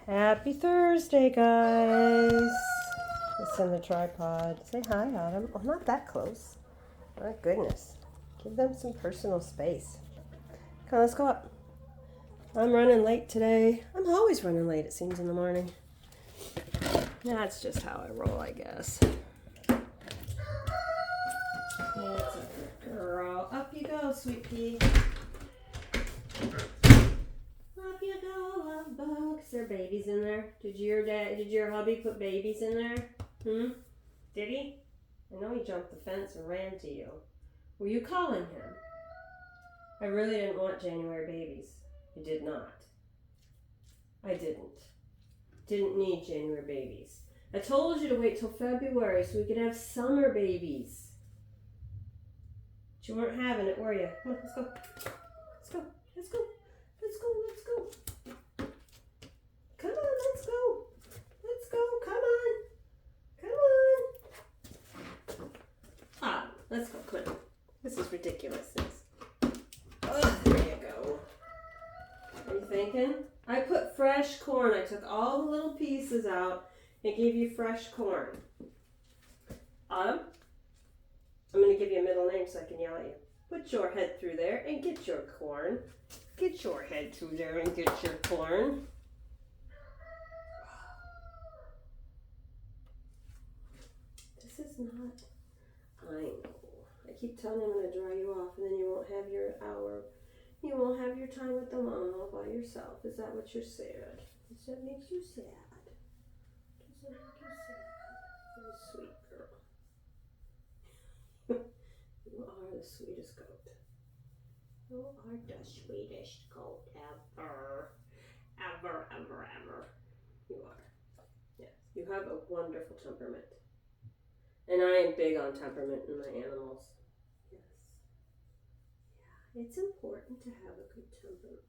Happy Thursday, guys. Let's send the tripod. Say hi, Autumn. Oh, not that close. My goodness. Give them some personal space. Come on, let's go up. I'm running late today. I'm always running late, it seems, in the morning. That's just how I roll, I guess. That's a good girl. Up you go, sweet pea. Up you go, love bug. Is there babies in there? Did your hubby put babies in there? Did he? I know he jumped the fence and ran to you. Were you calling him? I really didn't want January babies. I did not. I didn't. Didn't need January babies. I told you to wait till February so we could have summer babies. But you weren't having it, were you? Come on, let's go. Let's go. Let's go. Let's go. Let's go. Come on, let's go. Let's go. Come on. Come on. Ah, let's go. Come on. This is ridiculousness. Oh, there you go. What are you thinking? I put fresh corn. I took all the little pieces out and gave you fresh corn. Autumn, I'm going to give you a middle name so I can yell at you. Put your head through there and get your corn. Get your head through there and get your corn. This is not... I know. I keep telling you I'm going to dry you off and then you won't have your hour. You won't have your time with the mom all by yourself. Is that what you're sad? Does that make you sad? Does that make you sad? You're a sweet girl. You are the sweetest goat. You are the sweetest goat ever. Ever, ever, ever. You are. Yes. You have a wonderful temperament. And I am big on temperament in my animals. Yes. Yeah, it's important to have a good temperament.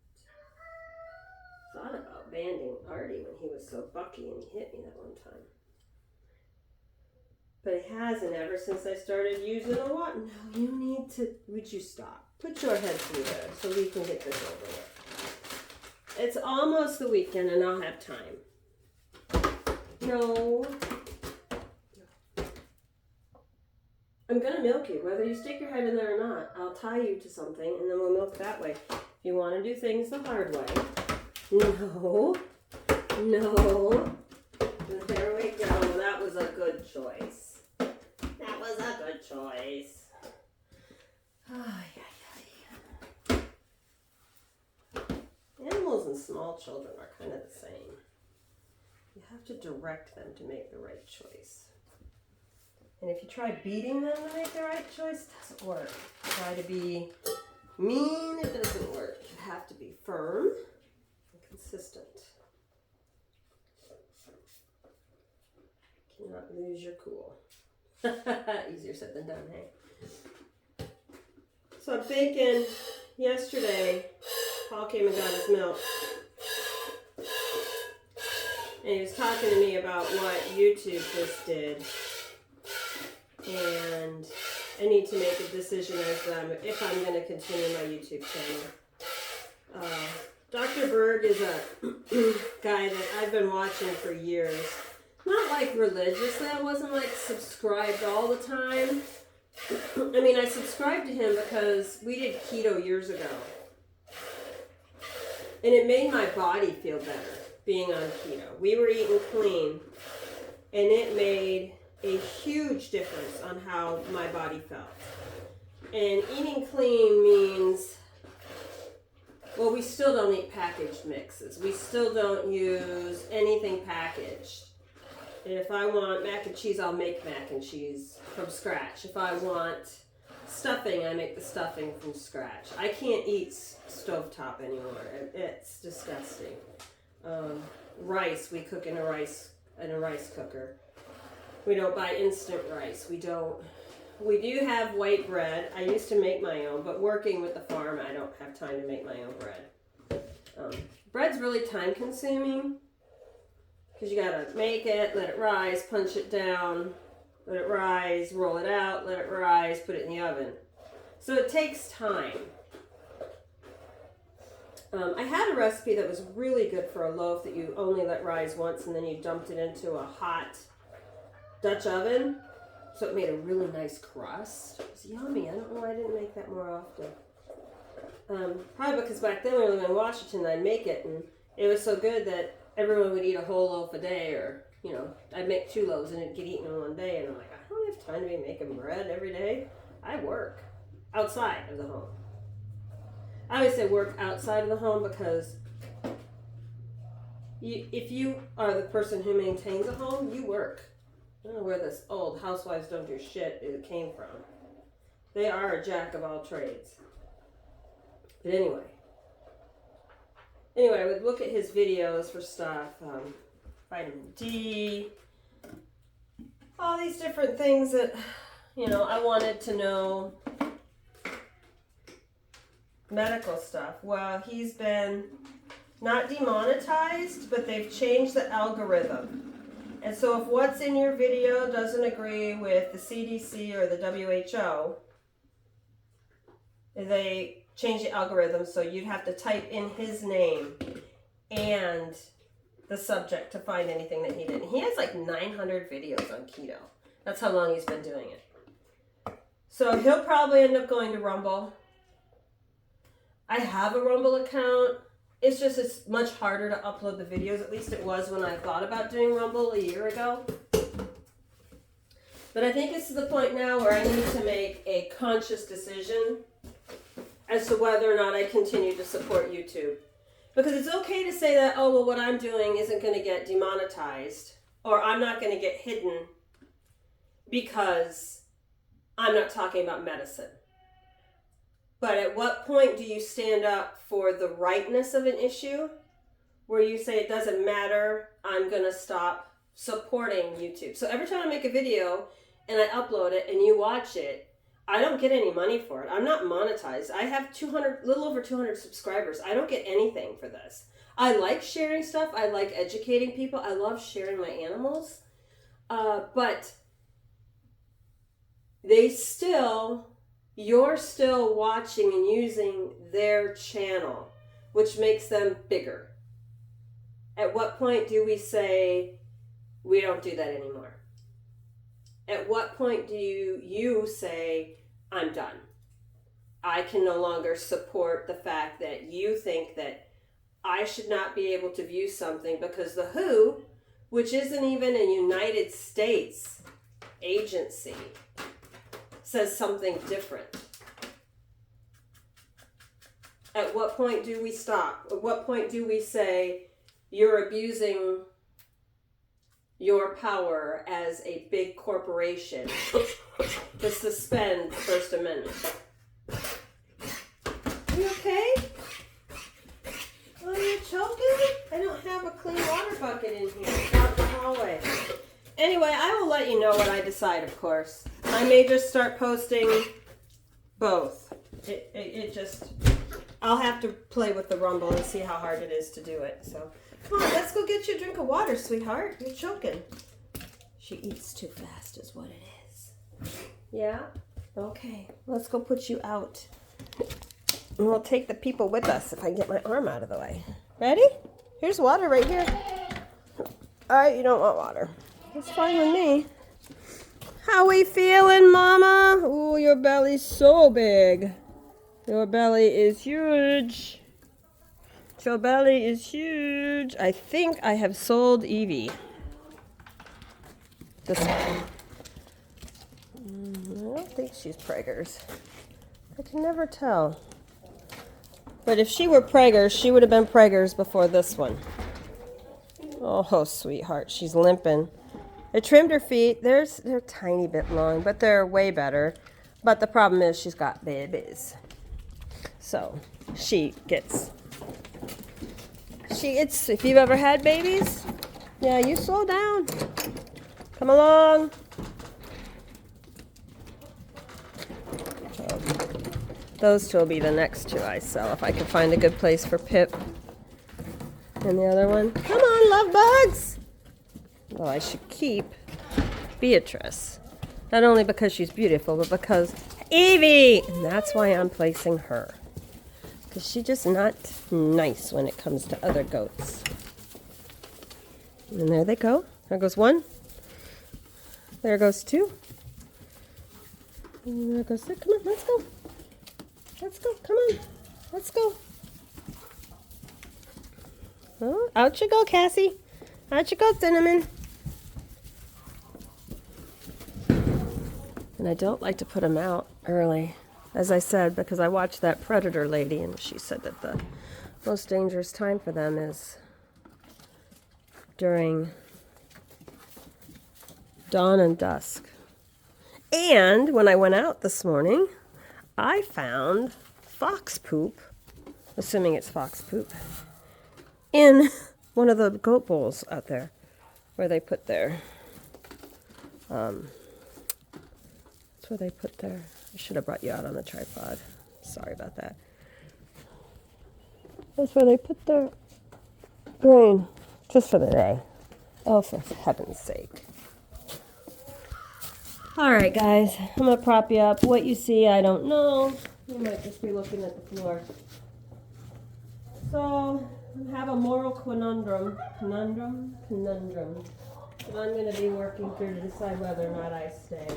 Thought about banding Artie when he was so bucky and he hit me that one time. But he hasn't ever since I started using a lot. No, you need to, would you stop? Put your head through there so we can get this over with. It's almost the weekend and I'll have time. No. I'm going to milk you, whether you stick your head in there or not. I'll tie you to something and then we'll milk that way. If you want to do things the hard way. No. No. There we go. That was a good choice. That was a good choice. Animals and small children are kind of the same. You have to direct them to make the right choice. And if you try beating them to make the right choice, it doesn't work. Try to be mean, it doesn't work. You have to be firm and consistent. Cannot lose your cool. Easier said than done, hey? So I'm thinking, yesterday, Paul came and got his milk. And he was talking to me about what YouTube just did. And I need to make a decision as if I'm going to continue my YouTube channel. Dr. Berg is a guy that I've been watching for years. Not like religiously, I wasn't like subscribed all the time. I mean, I subscribed to him because we did keto years ago. And it made my body feel better being on keto. We were eating clean and it made a huge difference on how my body felt. And eating clean means, well, we still don't eat packaged mixes. We still don't use anything packaged. And if I want mac and cheese, I'll make mac and cheese from scratch. If I want stuffing, I make the stuffing from scratch. I can't eat stovetop anymore. It's disgusting. Rice, we cook in a rice cooker. We don't buy instant rice. We do have white bread. I used to make my own, but working with the farm, I don't have time to make my own bread. Bread's really time consuming because you gotta make it, let it rise, punch it down, let it rise, roll it out, let it rise, put it in the oven. So it takes time. I had a recipe that was really good for a loaf that you only let rise once and then you dumped it into a hot Dutch oven. So it made a really nice crust. It was yummy. I don't know why I didn't make that more often. Probably because back then we were living in Washington, I'd make it and it was so good that everyone would eat a whole loaf a day, or, you know, I'd make 2 loaves and it'd get eaten in one day. And I'm like, I don't have time to be making bread every day. I work outside of the home. I always say work outside of the home because if you are the person who maintains a home, you work. I don't know where this old housewives don't do shit it came from. They are a jack of all trades. But anyway, I would look at his videos for stuff, vitamin D, all these different things that, you know, I wanted to know. Medical stuff. Well, he's been not demonetized, but they've changed the algorithm. And so if what's in your video doesn't agree with the CDC or the WHO, they change the algorithm, so you'd have to type in his name and the subject to find anything that he did. He has like 900 videos on keto. That's how long he's been doing it. So he'll probably end up going to Rumble. I have a Rumble account. It's just it's much harder to upload the videos. At least it was when I thought about doing Rumble a year ago. But I think it's to the point now where I need to make a conscious decision as to whether or not I continue to support YouTube. Because it's okay to say that, oh, well, what I'm doing isn't going to get demonetized, or I'm not going to get hidden because I'm not talking about medicine. But at what point do you stand up for the rightness of an issue where you say it doesn't matter, I'm going to stop supporting YouTube? So every time I make a video and I upload it and you watch it, I don't get any money for it. I'm not monetized. I have little over 200 subscribers. I don't get anything for this. I like sharing stuff. I like educating people. I love sharing my animals. But you're still watching and using their channel, which makes them bigger. At what point do we say, we don't do that anymore? At what point do you say, I'm done? I can no longer support the fact that you think that I should not be able to view something because the WHO, which isn't even a United States agency, says something different. At what point do we stop? At what point do we say you're abusing your power as a big corporation to suspend the First Amendment? Are you okay? Oh, you're choking? I don't have a clean water bucket in here. It's out in the hallway. Anyway, I will let you know what I decide, of course. I may just start posting both. I'll have to play with the Rumble and see how hard it is to do it. So, come on, let's go get you a drink of water, sweetheart. You're choking. She eats too fast is what it is. Yeah? Okay, let's go put you out. And we'll take the people with us if I get my arm out of the way. Ready? Here's water right here. All right, you don't want water. That's fine with me. How we feeling, Mama? Ooh, your belly's so big. Your belly is huge. Your belly is huge. I think I have sold Evie. This one. I don't think she's preggers. I can never tell. But if she were preggers, she would have been preggers before this one. Oh, sweetheart, she's limping. I trimmed her feet. They're a tiny bit long, but they're way better. But the problem is she's got babies. So if you've ever had babies, yeah, you slow down. Come along. So, those two will be the next two I sell if I can find a good place for Pip. And the other one, come on, love bugs. Well, I should keep Beatrice. Not only because she's beautiful, but because Evie! And that's why I'm placing her. Because she's just not nice when it comes to other goats. And there they go. There goes one. There goes two. And there goes three. Come on, let's go. Let's go. Come on. Let's go. Oh, out you go, Cassie. Out you go, Cinnamon. And I don't like to put them out early, as I said, because I watched that predator lady, and she said that the most dangerous time for them is during dawn and dusk. And when I went out this morning, I found fox poop, assuming it's fox poop, in one of the goat bowls out there where they put their, that's where they put their, I should have brought you out on the tripod. Sorry about that. That's where they put their grain, just for the day. Oh, for heaven's sake. All right, guys, I'm going to prop you up. What you see, I don't know. You might just be looking at the floor. So, I have a moral conundrum that I'm going to be working through to decide whether or not I stay.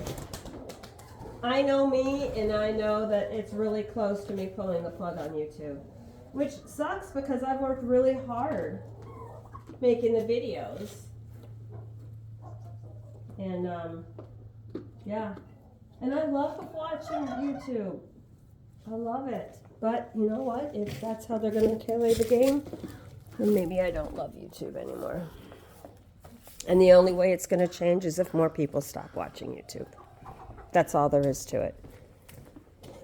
I know me, and I know that it's really close to me pulling the plug on YouTube, which sucks because I've worked really hard making the videos. And, yeah. And I love watching YouTube. I love it. But you know what? If that's how they're going to play the game, then maybe I don't love YouTube anymore. And the only way it's going to change is if more people stop watching YouTube. That's all there is to it.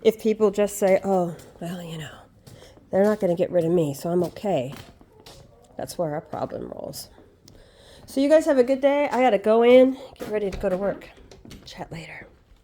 If people just say, oh, well, you know, they're not going to get rid of me, so I'm okay. That's where our problem rolls. So you guys have a good day. I got to go in, get ready to go to work. Chat later.